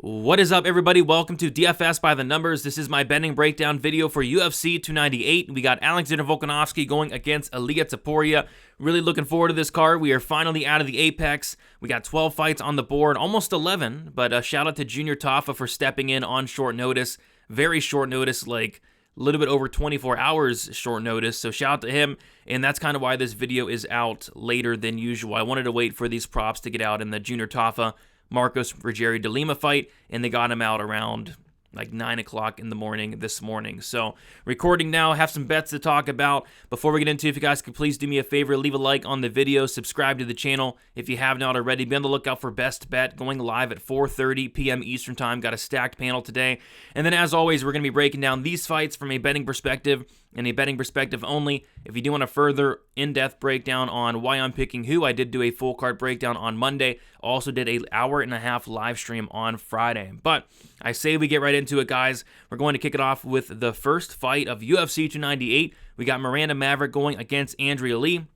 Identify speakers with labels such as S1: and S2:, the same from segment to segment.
S1: What is up, everybody? Welcome to DFS by the Numbers. This is my betting breakdown video for UFC 298. We got Alexander Volkanovski going against Ilia Topuria. Really looking forward to this card. We are finally out of the Apex. We got 12 fights on the board, almost 11, but a shout out to Junior Tafa for stepping in on short notice. Very short notice, like a little bit over 24 hours short notice, so shout out to him, and that's kind of why this video is out later than usual. I wanted to wait for these props to get out in the Junior Tafa Marcos Rogério de Lima fight, and they got him out around like 9 o'clock in the morning this morning. So recording now, have some bets to talk about. Before we get into it, if you guys could please do me a favor, leave a like on the video, subscribe to the channel if you have not already. Be on the lookout for Best Bet going live at 4:30 p.m. Eastern Time. Got a stacked panel today. And then as always, we're going to be breaking down these fights from a betting perspective and a betting perspective only. If you do want a further in-depth breakdown on why I'm picking who, I did do a full card breakdown on Monday. Also did an hour-and-a-half live stream on Friday. But I say we get right into it, guys. We're going to kick it off with the first fight of UFC 298. We got Miranda Maverick going against Andrea Lee.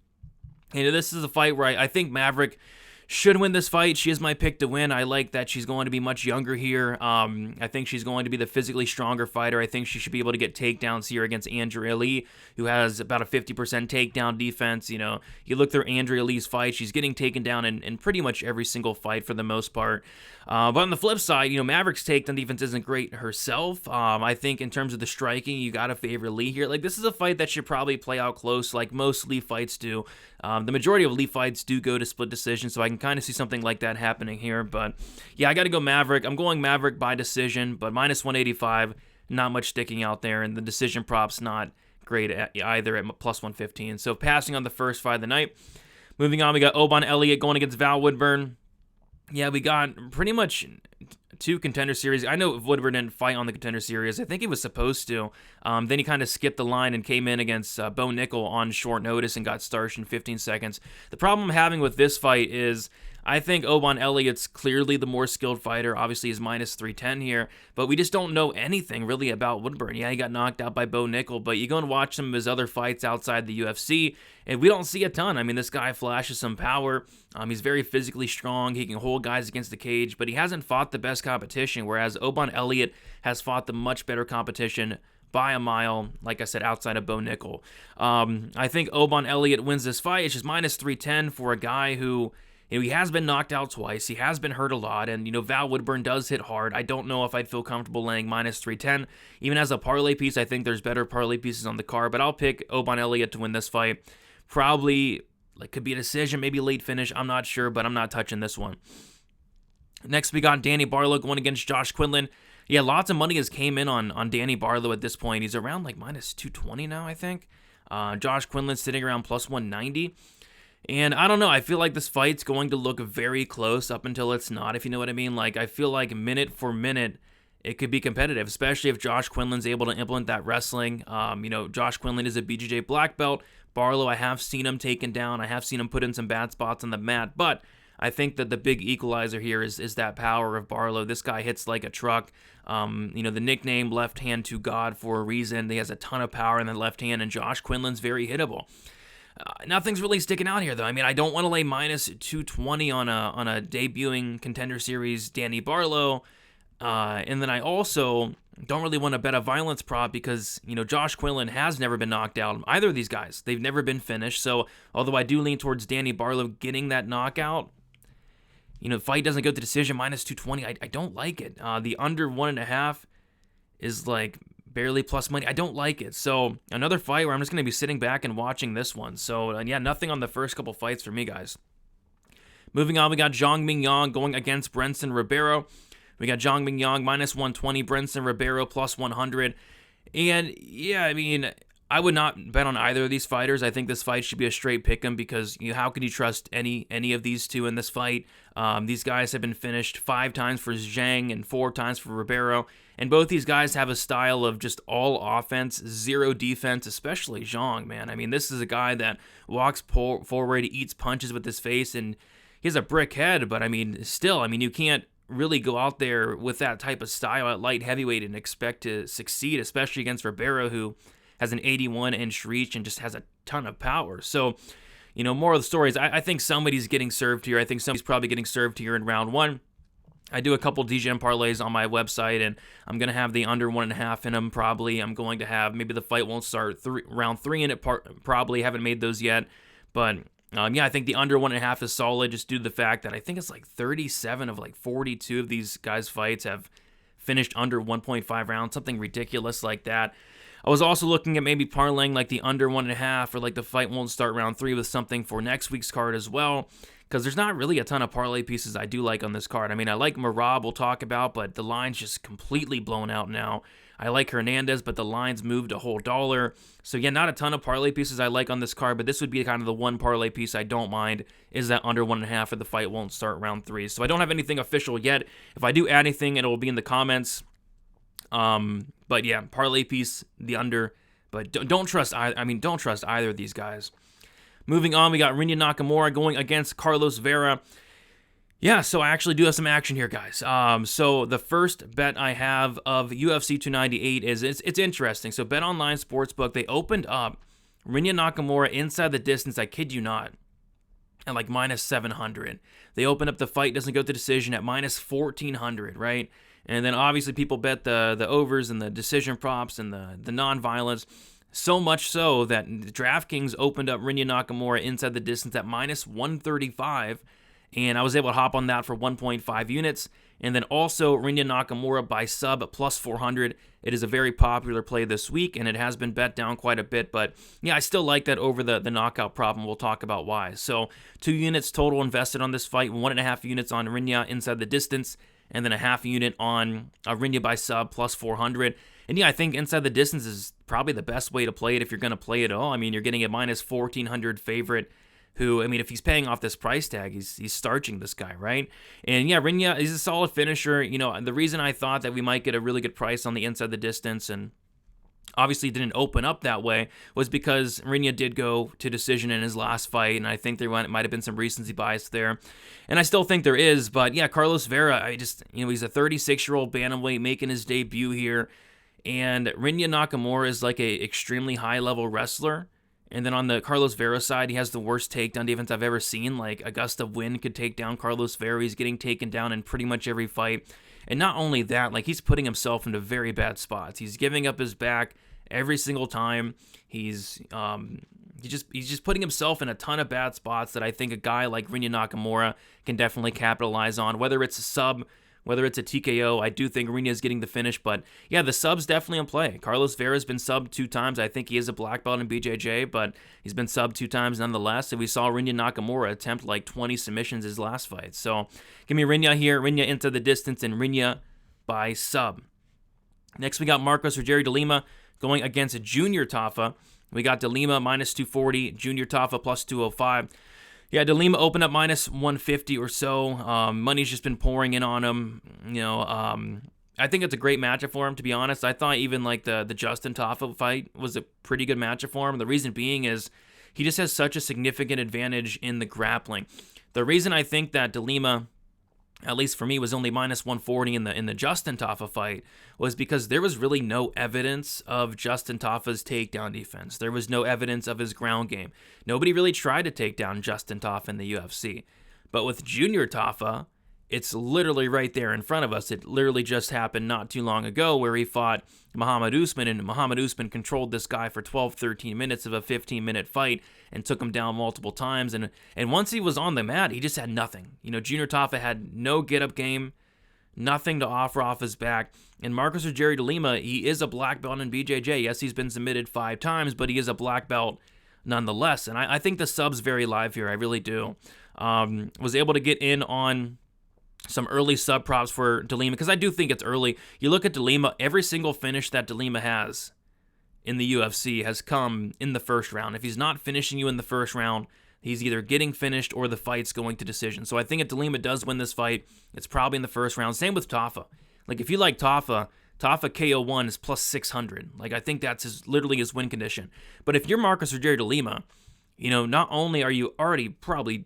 S1: And this is a fight where I think Maverick should win this fight. She is my pick to win. I like that she's going to be much younger here. I think she's going to be the physically stronger fighter. I think she should be able to get takedowns here against Andrea Lee, who has about a 50% takedown defense. You know, you look through Andrea Lee's fight, she's getting taken down in pretty much every single fight for the most part. But on the flip side, you know, Maverick's takedown defense isn't great herself. I think in terms of the striking, you got to favor Lee here. Like, this is a fight that should probably play out close like most Lee fights do. The majority of Lee fights do go to split decision, so I can kind of see something like that happening here. But yeah, I got to go Maverick. I'm going Maverick by decision, but minus 185, not much sticking out there, and the decision prop's not great either at plus 115. So passing on the first fight of the night. Moving on, we got Oban Elliott going against Val Woodburn. Yeah, we got pretty much two contender series. I know Woodburn didn't fight on the contender series. I think he was supposed to. Then he kind of skipped the line and came in against Bo Nickel on short notice and got starched in 15 seconds. The problem I'm having with this fight is I think Oban Elliott's clearly the more skilled fighter. Obviously, he's minus 310 here, but we just don't know anything really about Woodburn. Yeah, he got knocked out by Bo Nickel, but you go and watch some of his other fights outside the UFC, and we don't see a ton. I mean, this guy flashes some power. He's very physically strong. He can hold guys against the cage, but he hasn't fought the best competition, whereas Oban Elliott has fought the much better competition by a mile, like I said, outside of Bo Nickel. I think Oban Elliott wins this fight. It's just minus 310 for a guy who, you know, he has been knocked out twice. He has been hurt a lot, and, you know, Val Woodburn does hit hard. I don't know if I'd feel comfortable laying minus 310. Even as a parlay piece, I think there's better parlay pieces on the card, but I'll pick Oban Elliott to win this fight. Probably, like, could be a decision, maybe late finish. I'm not sure, but I'm not touching this one. Next, we got Danny Barlow going against Josh Quinlan. Yeah, lots of money has came in on Danny Barlow at this point. He's around like minus 220 now, I think. Josh Quinlan's sitting around plus 190. And I don't know, I feel like this fight's going to look very close up until it's not, if you know what I mean. Like, I feel like minute for minute, it could be competitive, especially if Josh Quinlan's able to implement that wrestling. You know, Josh Quinlan is a BJJ black belt. Barlow, I have seen him taken down. I have seen him put in some bad spots on the mat, but I think that the big equalizer here is that power of Barlow. This guy hits like a truck. You know, the nickname left hand to God for a reason. He has a ton of power in the left hand, and Josh Quinlan's very hittable. Nothing's really sticking out here, though. I mean, I don't want to lay minus 220 on a debuting contender series Danny Barlow. And then I also don't really want to bet a violence prop because, you know, Josh Quinlan has never been knocked out. Either of these guys, they've never been finished. So although I do lean towards Danny Barlow getting that knockout, you know, the fight doesn't go to decision, minus 220. I don't like it. The under 1.5 is like barely plus money. I don't like it. So another fight where I'm just going to be sitting back and watching this one. So yeah, nothing on the first couple fights for me, guys. Moving on, we got Zhang Mingyang going against Brenson Ribeiro. We got Zhang Mingyang minus 120, Brenson Ribeiro plus 100. And yeah, I mean, I would not bet on either of these fighters. I think this fight should be a straight pick'em because, you know, how could you trust any of these two in this fight? These guys have been finished 5 times for Zhang and 4 times for Ribeiro. And both these guys have a style of just all offense, zero defense, especially Zhang, man. I mean, this is a guy that walks forward, eats punches with his face, and he has a brick head. But, I mean, still, I mean, you can't really go out there with that type of style at light heavyweight and expect to succeed, especially against Ribeiro, who has an 81-inch reach and just has a ton of power. So, you know, more of the story is I think somebody's getting served here. I think somebody's probably getting served here in round 1. I do a couple DGM parlays on my website, and I'm going to have the under 1.5 in them probably. I'm going to have, maybe the fight won't start round 3 in it, probably. Haven't made those yet. But, yeah, I think the under 1.5 is solid just due to the fact that I think it's like 37 of like 42 of these guys' fights have finished under 1.5 rounds, something ridiculous like that. I was also looking at maybe parlaying like the under 1.5 or like the fight won't start round 3 with something for next week's card as well, because there's not really a ton of parlay pieces I do like on this card. I mean, I like Merab, we'll talk about, but the line's just completely blown out now. I like Hernandez, but the line's moved a whole $1. So yeah, not a ton of parlay pieces I like on this card, but this would be kind of the one parlay piece I don't mind, is that under 1.5 or the fight won't start round 3. So I don't have anything official yet. If I do add anything, it will be in the comments. But yeah, parlay piece, the under, but don't trust don't trust either of these guys. Moving on, we got Rinya Nakamura going against Carlos Vera. Yeah, so I actually do have some action here, guys. So the first bet I have of UFC 298 is, it's interesting. So BetOnline Sportsbook, they opened up Rinya Nakamura inside the distance, I kid you not, at like minus 700. They opened up the fight, doesn't go to decision at minus 1400, right? And then obviously people bet the overs and the decision props and the non-violence. So much so that DraftKings opened up Rinya Nakamura inside the distance at minus 135. And I was able to hop on that for 1.5 units. And then also Rinya Nakamura by sub plus 400. It is a very popular play this week, and it has been bet down quite a bit. But yeah, I still like that over the knockout prop, and we'll talk about why. So 2 units total invested on this fight, 1.5 units on Rinya inside the distance, and then a half unit on Rinya by sub plus 400. And yeah, I think inside the distance is probably the best way to play it if you're going to play it all. I mean, you're getting a minus 1,400 favorite who, I mean, if he's paying off this price tag, he's starching this guy, right? And yeah, Rinya is a solid finisher. You know, the reason I thought that we might get a really good price on the inside the distance, and obviously didn't open up that way, was because Rinya did go to decision in his last fight, and I think there might have been some recency bias there. And I still think there is, but yeah, Carlos Vera, he's a 36-year-old bantamweight making his debut here, and Rinya Nakamura is like a extremely high-level wrestler. And then on the Carlos Vera side, he has the worst takedown defense I've ever seen. Like, Augusta Wynn could take down Carlos Vera. He's getting taken down in pretty much every fight. And not only that, like, he's putting himself into very bad spots. He's giving up his back every single time. He's just putting himself in a ton of bad spots that I think a guy like Rinya Nakamura can definitely capitalize on. Whether it's a sub, whether it's a TKO, I do think Rinya is getting the finish. But yeah, the sub's definitely in play. Carlos Vera's been subbed 2 times. I think he is a black belt in BJJ, but he's been subbed 2 times nonetheless. And we saw Rinya Nakamura attempt like 20 submissions his last fight. So give me Rinya here, Rinya into the distance, and Rinya by sub. Next, we got Marcos Rogério de Lima going against Junior Tafa. We got de Lima minus 240, Junior Tafa plus 205. Yeah, de Lima opened up minus 150 or so. Money's just been pouring in on him. I think it's a great matchup for him, to be honest. I thought even like the Justin Tafa fight was a pretty good matchup for him. The reason being is he just has such a significant advantage in the grappling. The reason I think that de Lima, at least for me, was only minus 140 in the Justin Tafa fight was because there was really no evidence of Justin Tafa's takedown defense. There was no evidence of his ground game. Nobody really tried to take down Justin Tafa in the UFC. But with Junior Tafa, it's literally right there in front of us. It literally just happened not too long ago where he fought Muhammad Usman, and Muhammad Usman controlled this guy for 12, 13 minutes of a 15-minute fight and took him down multiple times. And once he was on the mat, he just had nothing. Junior Tafa had no get-up game, nothing to offer off his back. And Marcos Rogério de Lima, he is a black belt in BJJ. Yes, he's been submitted 5 times, but he is a black belt nonetheless. And I think the sub's very live here. I really do. Was able to get in on some early sub props for de Lima, because I do think it's early. You look at de Lima, every single finish that de Lima has in the UFC has come in the first round. If he's not finishing you in the first round, he's either getting finished or the fight's going to decision. So I think if de Lima does win this fight, it's probably in the first round. Same with Tafa. Like, if you like Tafa KO1 is plus 600. Like, I think that's literally his win condition. But if you're Marcos Rogério de Lima, not only are you already probably,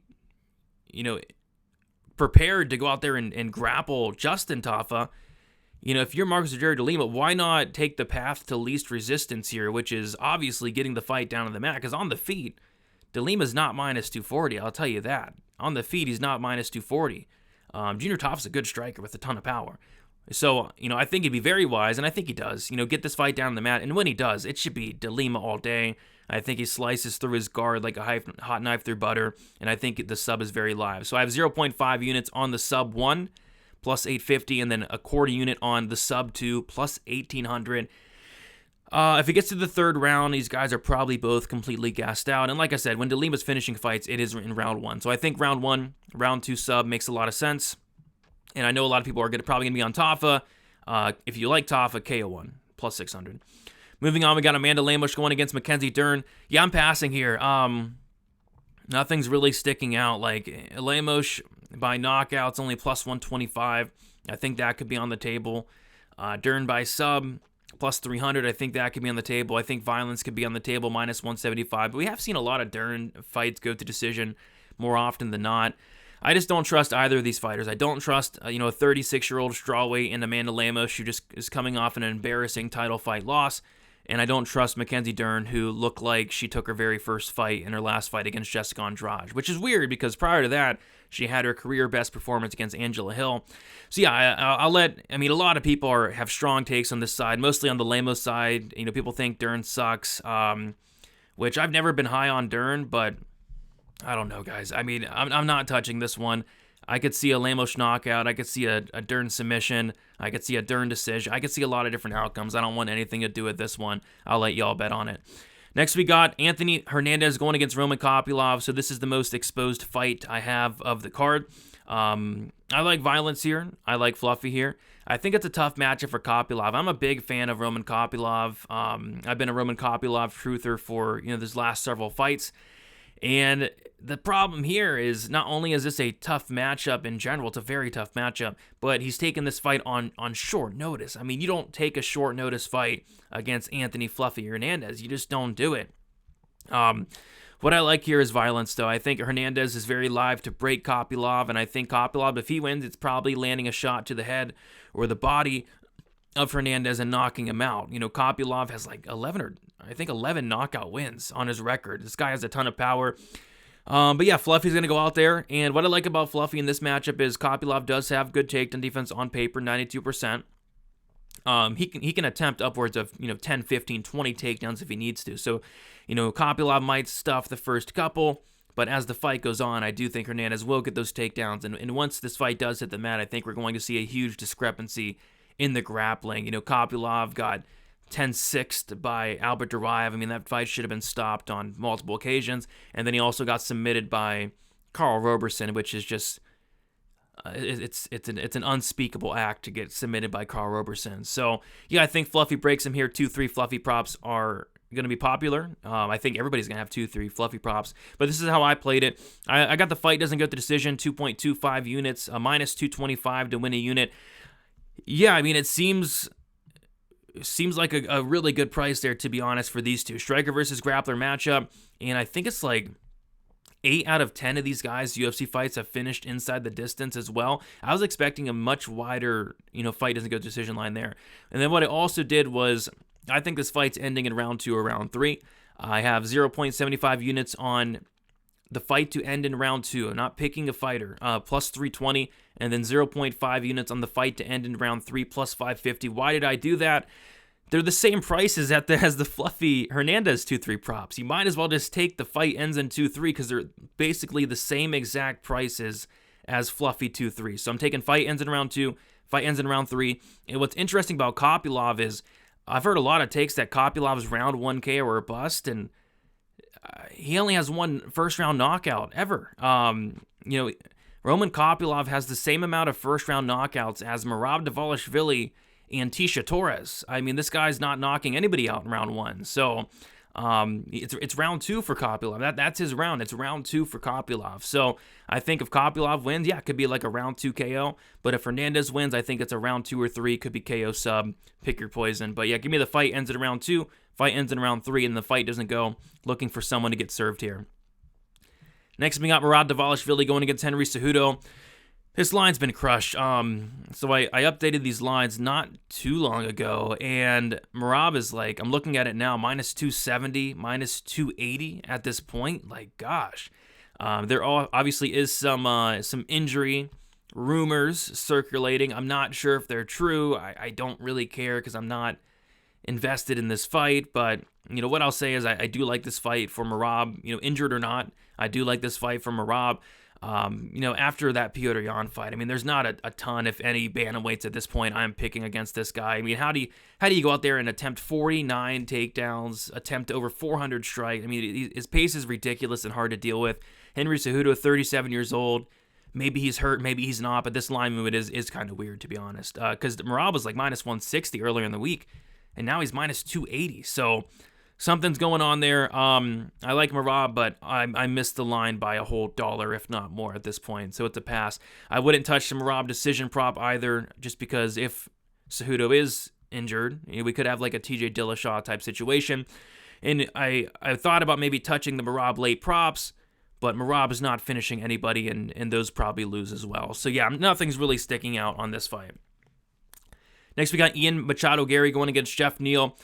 S1: prepared to go out there and grapple Justin Tafa, if you're Marcos Rogério de Lima, why not take the path to least resistance here, which is obviously getting the fight down to the mat? Because on the feet, de Lima's not minus 240, I'll tell you that. On the feet, he's not minus 240. Junior Toff's a good striker with a ton of power. So, I think he'd be very wise, and I think he does, get this fight down the mat. And when he does, it should be De Lima all day. I think he slices through his guard like a hot knife through butter, and I think the sub is very live. So I have 0.5 units on the sub 1, plus 850, and then a quarter unit on the sub 2, plus 1800. If it gets to the third round, these guys are probably both completely gassed out. And like I said, when De Lima's finishing fights, it is in round 1. So I think round 1, round 2 sub makes a lot of sense. And I know a lot of people are probably going to be on Tafa. If you like Tafa, KO1, plus 600. Moving on, we got Amanda Lemos going against Mackenzie Dern. Yeah, I'm passing here. Nothing's really sticking out. Like, Lemos by knockouts, only plus 125. I think that could be on the table. Dern by sub, plus 300. I think that could be on the table. I think violence could be on the table, minus 175. But we have seen a lot of Dern fights go to decision more often than not. I just don't trust either of these fighters. I don't trust, a 36-year-old strawweight in Amanda Lemos, who just is coming off an embarrassing title fight loss. And I don't trust Mackenzie Dern, who looked like she took her very first fight in her last fight against Jessica Andrade, which is weird because prior to that, she had her career best performance against Angela Hill. So yeah, a lot of people have strong takes on this side, mostly on the Lemos side. People think Dern sucks, which I've never been high on Dern, but I don't know, guys. I'm not touching this one. I could see a Lemos knockout. I could see a Dern submission. I could see a Dern decision. I could see a lot of different outcomes. I don't want anything to do with this one. I'll let y'all bet on it. Next, we got Anthony Hernandez going against Roman Kopylov. So this is the most exposed fight I have of the card. I like violence here. I like fluffy here. I think it's a tough matchup for Kopylov. I'm a big fan of Roman Kopylov. I've been a Roman Kopylov truther for these last several fights. And the problem here is not only is this a tough matchup in general, it's a very tough matchup, but he's taken this fight on short notice. You don't take a short notice fight against Anthony Fluffy Hernandez. You just don't do it. What I like here is violence, though. I think Hernandez is very live to break Kopylov, and I think Kopylov, if he wins, it's probably landing a shot to the head or the body of Hernandez and knocking him out. Kopylov has like 11 knockout wins on his record. This guy has a ton of power. But yeah, Fluffy's going to go out there. And what I like about Fluffy in this matchup is Kopylov does have good takedown defense on paper, 92%. He can attempt upwards of 10, 15, 20 takedowns if he needs to. So, Kopylov might stuff the first couple, but as the fight goes on, I do think Hernandez will get those takedowns. And once this fight does hit the mat, I think we're going to see a huge discrepancy in the grappling. Kopylov got 10-6'd by Albert Duraev. That fight should have been stopped on multiple occasions. And then he also got submitted by Carl Roberson, which is just it's an unspeakable act to get submitted by Carl Roberson. So yeah, I think Fluffy breaks him here. 2-3 Fluffy props are going to be popular. I think everybody's going to have 2-3 Fluffy props, but this is how I played it. I got the fight doesn't go to decision, 2.25 units, minus 225 to win a unit. Yeah, it seems like a really good price there, to be honest, for these two. Striker versus grappler matchup, and I think it's like 8 out of 10 of these guys' UFC fights have finished inside the distance as well. I was expecting a much wider, fight doesn't go decision line there. And then what I also did was, I think this fight's ending in round 2 or round 3. I have 0.75 units on the fight to end in round 2. I'm not picking a fighter, plus 320, and then 0.5 units on the fight to end in round 3, plus 550. Why did I do that? They're the same prices as the Fluffy Hernandez 2-3 props. You might as well just take the fight ends in 2-3 because they're basically the same exact prices as Fluffy 2-3. So I'm taking fight ends in round 2, fight ends in round 3. And what's interesting about Kopylov is I've heard a lot of takes that Kopylov's round 1 KO or a bust, and he only has one first-round knockout ever. Roman Kopylov has the same amount of first-round knockouts as Merab Dvalishvili and Tisha Torres. This guy's not knocking anybody out in round 1. So it's round 2 for Kopylov. That's his round. It's round 2 for Kopylov. So I think if Kopylov wins, yeah, it could be like a round 2 KO. But if Hernandez wins, I think it's a round 2 or 3. Could be KO sub. Pick your poison. But yeah, give me the fight ends in round 2. Fight ends in round 3, and the fight doesn't go. Looking for someone to get served here. Next, we got Merab Dvalishvili going against Henry Cejudo. This line's been crushed. So I updated these lines not too long ago, and Merab is like, I'm looking at it now, minus 270, minus 280 at this point. Like, gosh. There obviously is some injury rumors circulating. I'm not sure if they're true. I don't really care because I'm not invested in this fight, but what I'll say is I do like this fight for Merab, injured or not. I do like this fight for Merab. After that Petr Yan fight, there's not a ton, if any, bantamweights at this point I'm picking against this guy. How do you go out there and attempt 49 takedowns, attempt over 400 strikes? His pace is ridiculous and hard to deal with. Henry Cejudo, 37 years old. Maybe he's hurt, maybe he's not, but this line movement is kind of weird, to be honest. Because Merab was like minus 160 earlier in the week, and now he's minus 280. So something's going on there. I like Merab, but I missed the line by a whole dollar, if not more, at this point. So it's a pass. I wouldn't touch the Merab decision prop either, just because if Cejudo is injured, we could have like a TJ Dillashaw type situation. And I thought about maybe touching the Merab late props, but Merab is not finishing anybody, and those probably lose as well. So yeah, nothing's really sticking out on this fight. Next, we got Ian Machado Gary going against Jeff Neal.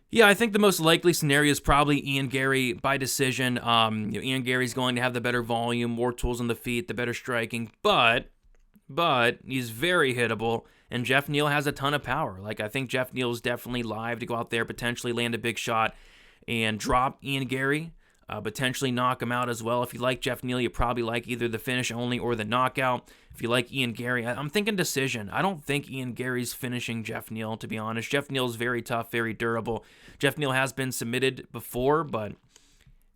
S1: Yeah, I think the most likely scenario is probably Ian Gary by decision. Ian Gary's going to have the better volume, more tools on the feet, the better striking, but he's very hittable, and Jeff Neal has a ton of power. I think Jeff Neal is definitely live to go out there, potentially land a big shot and drop Ian Gary, potentially knock him out as well. If you like Jeff Neal, you probably like either the finish only or the knockout. If you like Ian Gary, I'm thinking decision. I don't think Ian Gary's finishing Jeff Neal, to be honest. Jeff Neal's very tough, very durable. Jeff Neal has been submitted before, but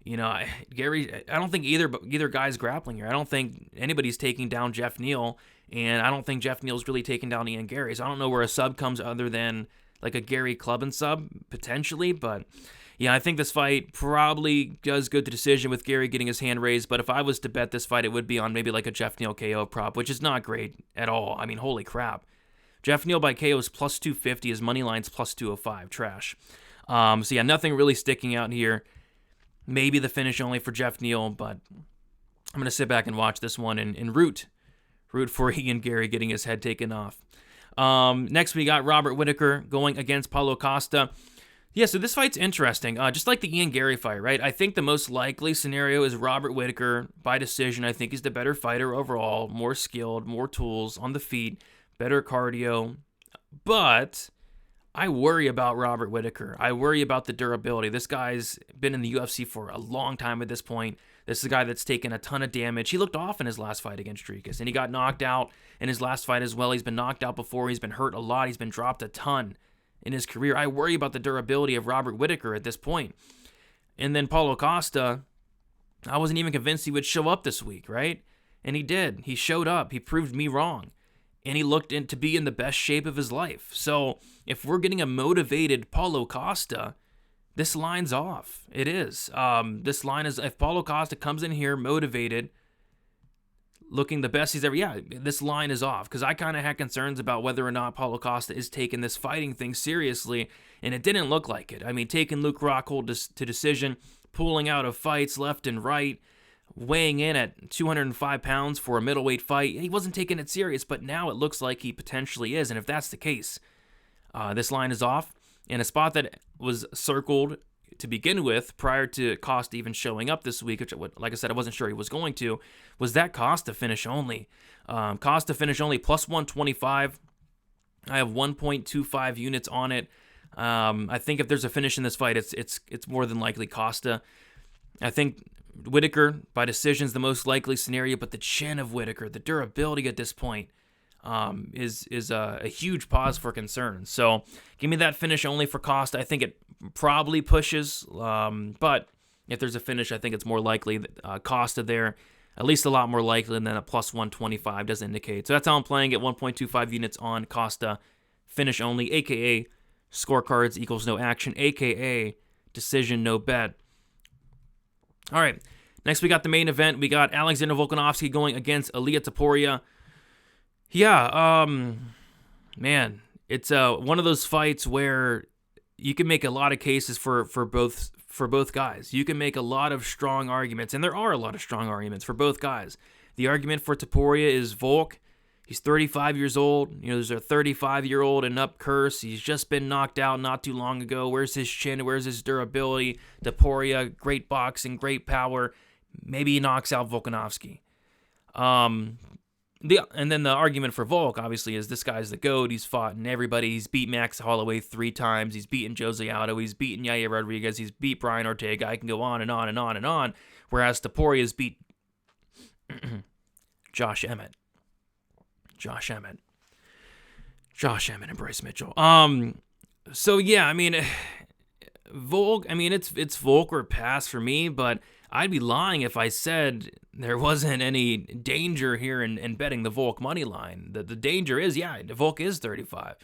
S1: Gary, I don't think either guy's grappling here. I don't think anybody's taking down Jeff Neal, and I don't think Jeff Neal's really taking down Ian Gary. So I don't know where a sub comes other than like a Gary club and sub, potentially, but yeah, I think this fight probably does good to decision with Gary getting his hand raised, but if I was to bet this fight, it would be on maybe like a Jeff Neal KO prop, which is not great at all. Holy crap. Jeff Neal by KO is plus 250, his money line's plus 205, trash. So yeah, nothing really sticking out here. Maybe the finish only for Jeff Neal, but I'm going to sit back and watch this one and root for Ian Gary getting his head taken off. Next, we got Robert Whittaker going against Paulo Costa. Yeah, so this fight's interesting. Just like the Ian Gary fight, right? I think the most likely scenario is Robert Whittaker by decision. I think he's the better fighter overall, more skilled, more tools on the feet, better cardio. But I worry about Robert Whittaker. I worry about the durability. This guy's been in the UFC for a long time at this point. This is a guy that's taken a ton of damage. He looked off in his last fight against Dricus, and he got knocked out in his last fight as well. He's been knocked out before. He's been hurt a lot. He's been dropped a ton in his career. I worry about the durability of Robert Whittaker at this point. And then Paulo Costa, I wasn't even convinced he would show up this week, right? And he did. He showed up. He proved me wrong. And he looked to be in the best shape of his life. So if we're getting a motivated Paulo Costa, this line's off. It is. This line is, if Paulo Costa comes in here motivated, looking the best he's ever, this line is off, because I kind of had concerns about whether or not Paulo Costa is taking this fighting thing seriously, and it didn't look like it. Taking Luke Rockhold to decision, pulling out of fights left and right, weighing in at 205 pounds for a middleweight fight. He wasn't taking it serious, but now it looks like he potentially is, and if that's the case, this line is off. And a spot that was circled to begin with, prior to Costa even showing up this week, which, like I said, I wasn't sure he was going to, was that Costa finish only. Costa finish only plus 125. I have 1.25 units on it. I think if there's a finish in this fight, it's more than likely Costa. I think Whittaker by decision is the most likely scenario, but the chin of Whittaker, the durability at this point, is a huge pause for concern. So give me that finish only for Costa. I think it probably pushes, but if there's a finish, I think it's more likely that Costa there, at least a lot more likely than a plus 125 does indicate. So that's how I'm playing it, 1.25 units on Costa, finish only, aka scorecards equals no action, aka decision no bet. All right, next we got the main event. We got Alexander Volkanovski going against Ilia Topuria. Yeah, man, it's one of those fights where you can make a lot of cases for both guys. You can make a lot of strong arguments, and there are a lot of strong arguments for both guys. The argument for Topuria is Volk. He's 35 years old. There's a 35-year-old and up curse. He's just been knocked out not too long ago. Where's his chin? Where's his durability? Topuria, great boxing, great power. Maybe he knocks out Volkanovski. And then the argument for Volk, obviously, is this guy's the GOAT. He's fought in everybody. He's beat Max Holloway 3 times. He's beaten Jose Aldo. He's beaten Yair Rodriguez. He's beat Brian Ortega. I can go on and on and on and on. Whereas Topuria beat Josh Emmett. Josh Emmett and Bryce Mitchell. So yeah, I mean, Volk. I mean, it's Volk or pass for me, but I'd be lying if I said there wasn't any danger here in betting the Volk money line. The danger is, yeah, Volk is 35.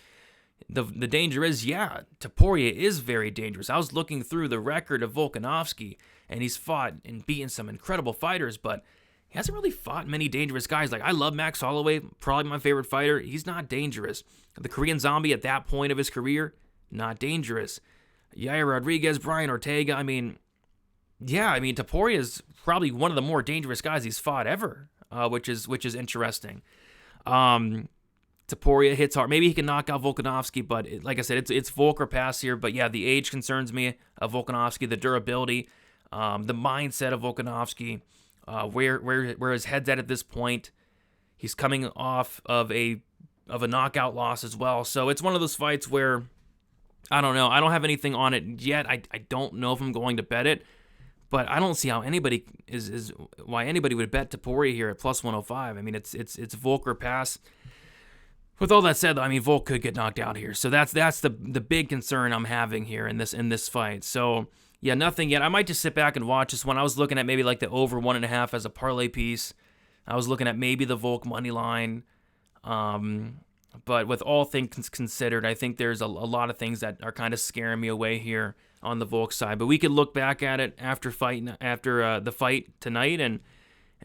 S1: The danger is, yeah, Topuria is very dangerous. I was looking through the record of Volkanovski, and he's fought and beaten some incredible fighters, but he hasn't really fought many dangerous guys. Like, I love Max Holloway, probably my favorite fighter. He's not dangerous. The Korean Zombie at that point of his career, not dangerous. Yair Rodriguez, Brian Ortega, I mean, yeah, I mean, Topuria is probably one of the more dangerous guys he's fought ever, which is interesting. Topuria hits hard. Maybe he can knock out Volkanovski, but like I said, it's Volk or pass here. But yeah, the age concerns me of Volkanovski, the durability, the mindset of Volkanovski, where his head's at this point. He's coming off of a knockout loss as well, so it's one of those fights where I don't know. I don't have anything on it yet. I don't know if I'm going to bet it. But I don't see how anybody why anybody would bet Topuria here at plus 105. I mean, it's Volk or pass. With all that said, I mean, Volk could get knocked out here. So that's the big concern I'm having here in this fight. So yeah, nothing yet. I might just sit back and watch this one. I was looking at maybe like the over 1.5 as a parlay piece. I was looking at maybe the Volk money line. But with all things considered, I think there's a lot of things that are kind of scaring me away here on the Volk side. But we could look back at it after the fight tonight and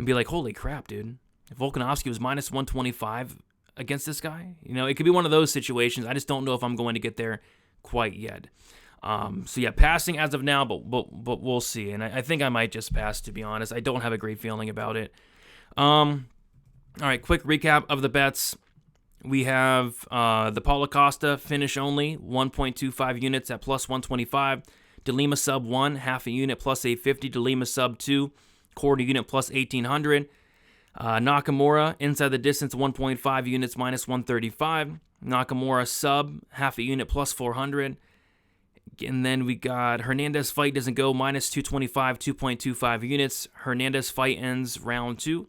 S1: be like, holy crap, dude. If Volkanovski was minus 125 against this guy, you know, it could be one of those situations. I just don't know if I'm going to get there quite yet. So yeah, passing as of now, but we'll see. And I think I might just pass, to be honest. I don't have a great feeling about it. All right, quick recap of the bets. We have the Paulo Costa finish only, 1.25 units at plus 125. DeLima sub 1, half a unit plus 850. DeLima sub 2, quarter unit plus 1800. Nakamura inside the distance, 1.5 units minus 135. Nakamura sub, half a unit plus 400. And then we got Hernandez fight doesn't go, minus 225, 2.25 units. Hernandez fight ends round 2.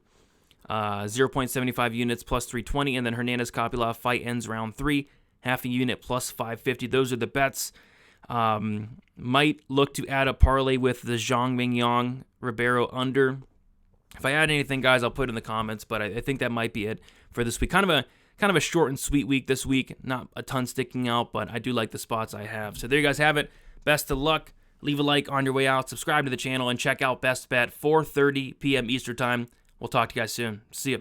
S1: 0.75 units plus 320, and then Hernandez Kopylov fight ends round 3, half a unit plus 550. Those are the bets. Might look to add a parlay with the Zhang Mingyang Ribeiro under. If I add anything, guys, I'll put it in the comments, but I think that might be it for this week. Kind of a short and sweet week this week. Not a ton sticking out, but I do like the spots I have. So there you guys have it. Best of luck. Leave a like on your way out. Subscribe to the channel and check out Best Bet, 4:30 p.m. Eastern Time. We'll talk to you guys soon. See ya.